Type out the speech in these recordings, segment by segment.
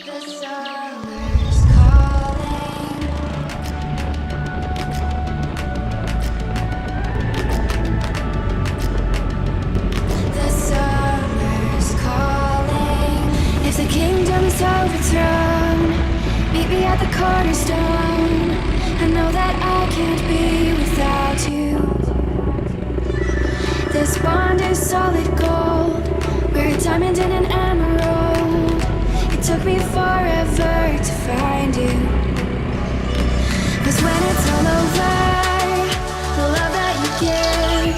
The summer's calling. The summer's calling. If the kingdom's overthrown, meet me at the cornerstone. I know that I can't be without you. This bond is solid gold. We're a diamond and an emerald. It took me forever to find you. 'Cause when it's all over, the love that you give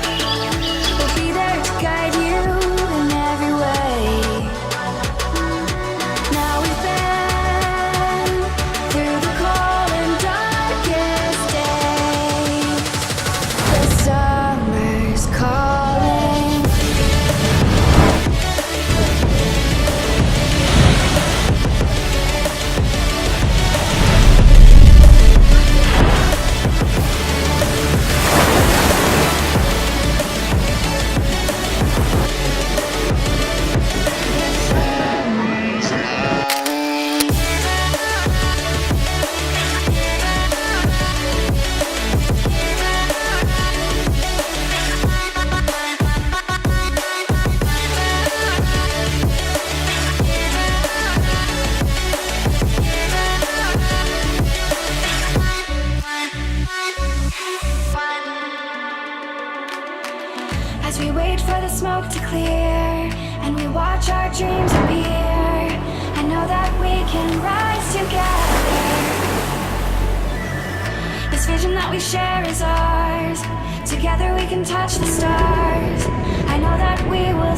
will be there to guide you in every way. Now we've been through the cold and darkest days. The summer's calling. As we wait for the smoke to clear and we watch our dreams appear, I know that we can rise together. This vision that we share is ours. Together we can touch the stars. I know that we will